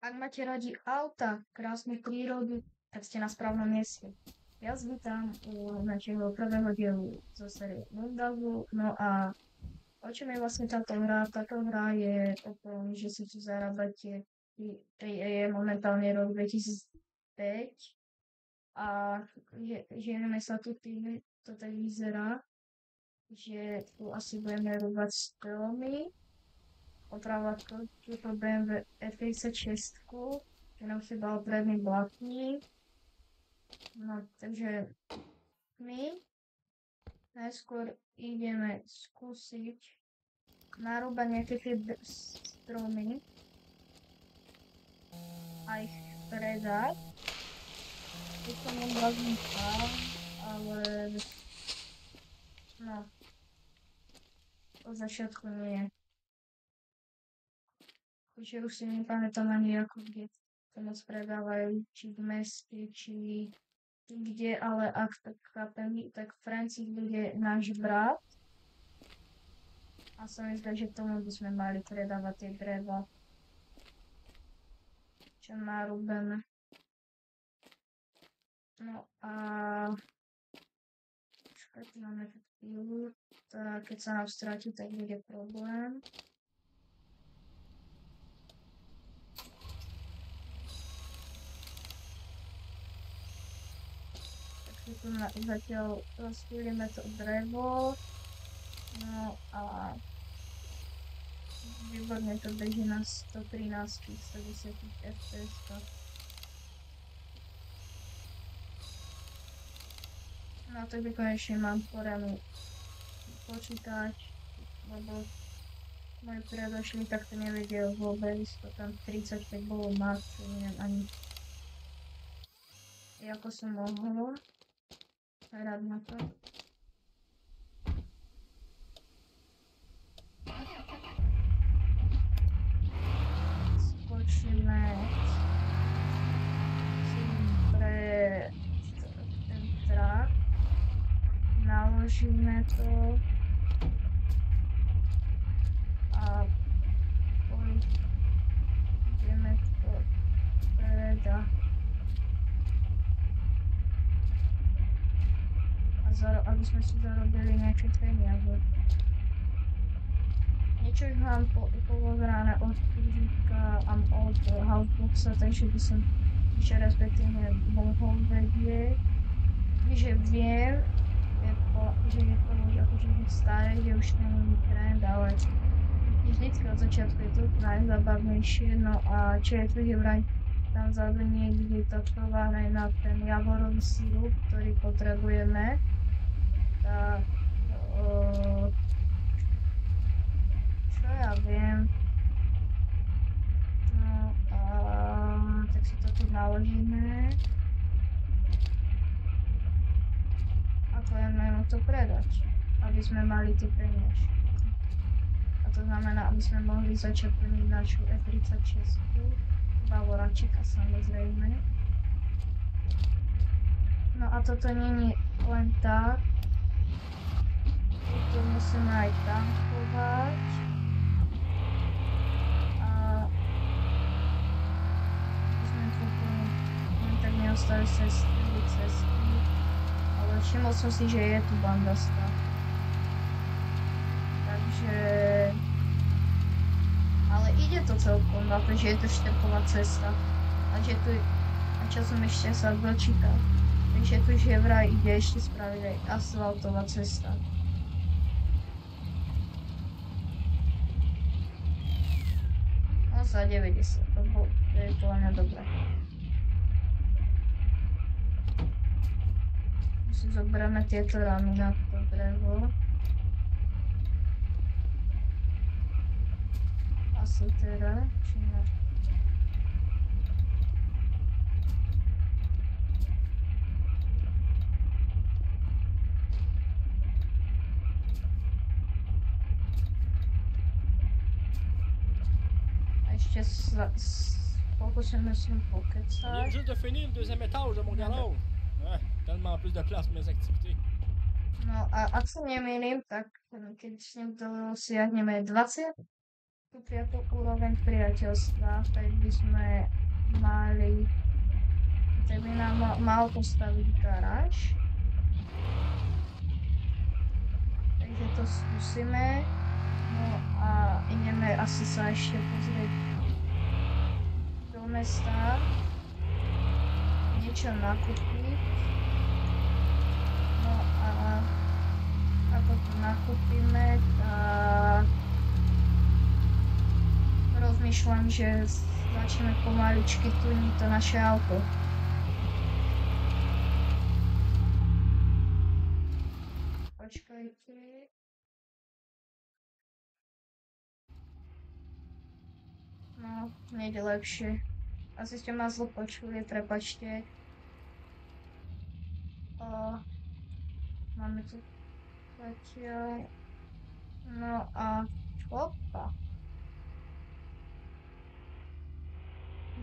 Ak máte radi auta, krásnu prírodu, tak ste na správnom mieste. Ja vás vítam u našeho prvého dielu zo série Moondagu. No a o čom je vlastne táto hra? Táto hra je o tom, že si tu zarábate. Je momentálne rok 2005 a žijeme sa tu tým, to tak vyzerá, že tu asi budeme rúbať stromy, opravovať túto BMW F36, že nám chýbal predný blatník. No, takže my najskôr ideme skúsiť narúbať nejaké tie stromy a ich predať. Je to nevládny plán, ale no, od začiatku nie. Takže už si nepamätám ani ako kde to moc predávajú, či v meste, či kde, ale ak tak chápem, tak Francis bude náš brat. A sa mi zdá, že tomu by sme mali predávať tie dreva, čo narúbeme. No a počkajte, máme tu chvíľu, tak keď sa nám stratí, tak bude problém. Tu zatiaľ rozpílime to drevo, no a výborne to beží na 113 110 fps. No tak by konečne mám poriadny počítač, lebo môj predošlý takto nevedel vôbec, to tam 35 bolo max, neviem ani ako som mohol hrať na to. Skočíme si pre ten trak, naložíme to a ideme to predať. Aby sme si zarobili nejaké peniaze. Niečo už mám povozrané od Križíka a od Houseboxa, takže by som ešte respektíve mohol vedieť, že viem, že je to už akože staré, že už to nie je trend, ale vždycky od začiatku je to najzabavnejšie. No a čo je tu, že vraj tam vzadu niekde tatováne na ten javorový sirup, ktorý potrebujeme. Tak, čo ja viem, no a tak si to tu naložíme a pojeme to predať, aby sme mali tie peniažky. A to znamená, aby sme mohli začať plniť našu F36, Bavoračika samozrejme. No a toto nie je len tak. Tu musíme aj tankovať a sme tu len tak neostali cesty, ale všimol som si, že je tu bandasta. Takže ale ide to celkom na to, že je to štvrtová cesta a že tu a časom ešte sa dočíta. Takže tu že vraj ide ešte spraviť aj asfaltová cesta. No za 90, to je to len dobré. Si zoberieme tieto ramy na to drevo. Asi teda, či ne? Ešte pokúsime sa pokecať. On vient juste de finir le deuxième étage de mon garage. Ouais, tellement plus de place pour mes activités. No a ak sa nemýlim, tak keď s ním dosiahneme 20, tú 5. úroveň priateľstva, tak by sme mali, tak by nám mal postaviť garáž. Takže to skúsime. No a ideme asi sa ešte pozrieť do mesta. Niečo nakúpiť. No a ako to nakúpime, tak rozmýšľam, že začneme pomaličky tuniť to naše auto. Počkajte. No, nejde lepšie. Asi ste ma zlo počuli, prepačte. Máme tu zatiaľ. No a opa.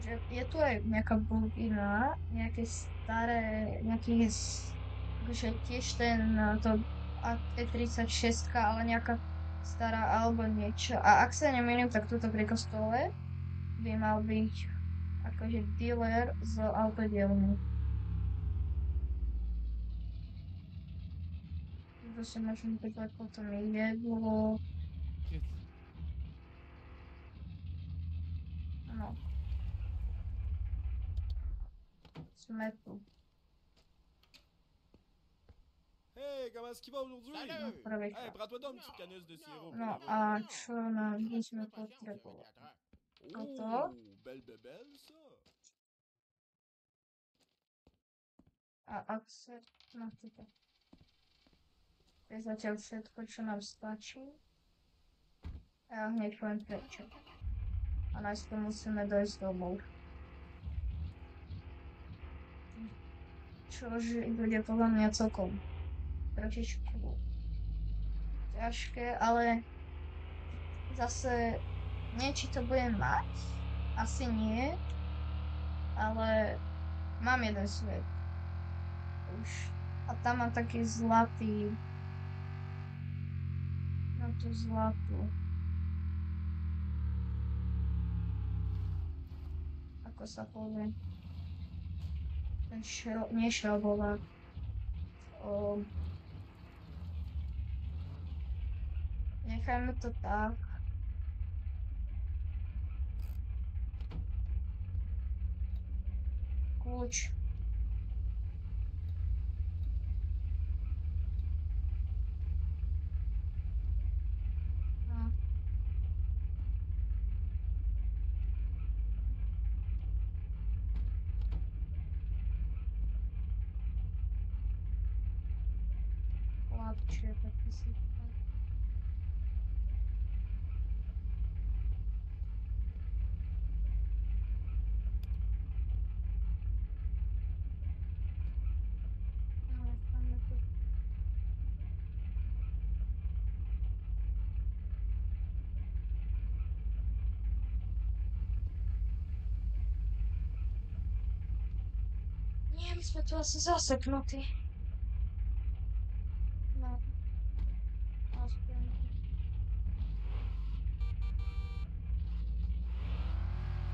Že je tu aj nejaká bulgina, nejaké staré, že tiež to E36, ale nejaká stará alebo niečo. A ak sa nemýlim, tak tuto pri kostole by mal byť akože dealer z autodielny. To si môžem pýtať potom jedlo. No. Sme tu. Hey, comment est-ce qu'il va aujourd'hui? No, prvýkrát. Hey, prends-toi donc une petite canisse de sirop. No a čo nám by sme potrebovali? Toto. Belle bebelle, ça. A accept na toto. To je zatiaľ všetko, čo nám stačí. A ja hneď poviem prečo. A najskôr musíme dojsť domov. Čože bude podľa mňa celkom trošičku ťažké, ale zase nie, či to budem mať. Asi nie. Ale mám jeden svet. Už. A tam mám taký zlatý. Mám tu zlatú. Ako sa povie? Ten nie šrobovák. Nechajme to tak. Kľúč. No. Chlapče, taký si. Nie, my sme tu asi zaseknutí. No. Aspoň.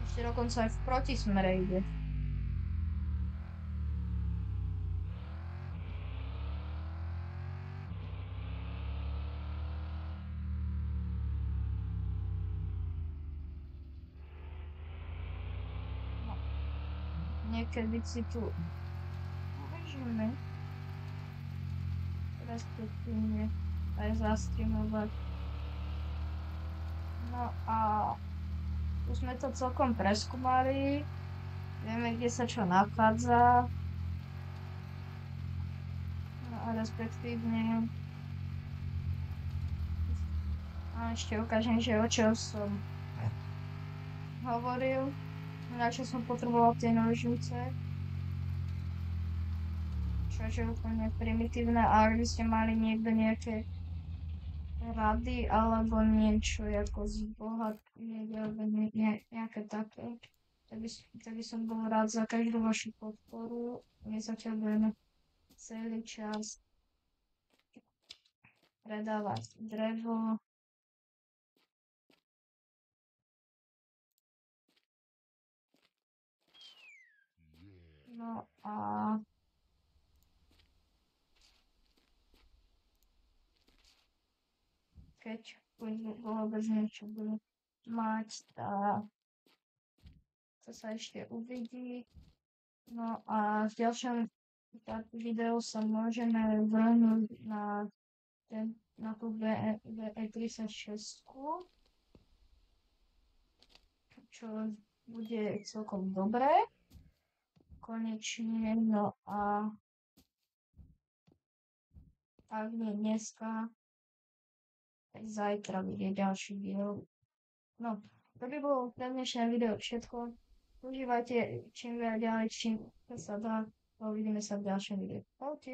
Ešte dokonca aj v protismere ide. No. Niekedy si tu môžeme respektívne aj zastreamovať. No a už sme to celkom preskúmali. Vieme, kde sa čo nachádza. No a respektívne a ešte ukážem, že o čom som hovoril. Na čo som potreboval tie nožnice. Čo je úplne primitívne, ale ak by ste mali niekto nejaké rady alebo niečo ako zbohatenie alebo nejaké také, tak by som bol rád za každú vašu podporu. My zatiaľ budeme celý čas predávať drevo. No a keď vôbec niečo budú mať, tak to sa ešte uvidí. No a v ďalšom videu sa môžeme vrhnúť na tú VE36, čo bude celkom dobré. Konečne, no a ak nie dneska, tak zajtra bude ďalší diel. No, to by bolo na dnešné video všetko. Užívajte čím viac ďalej, čím sa dá. Uvidíme sa v ďalšom videu. OK.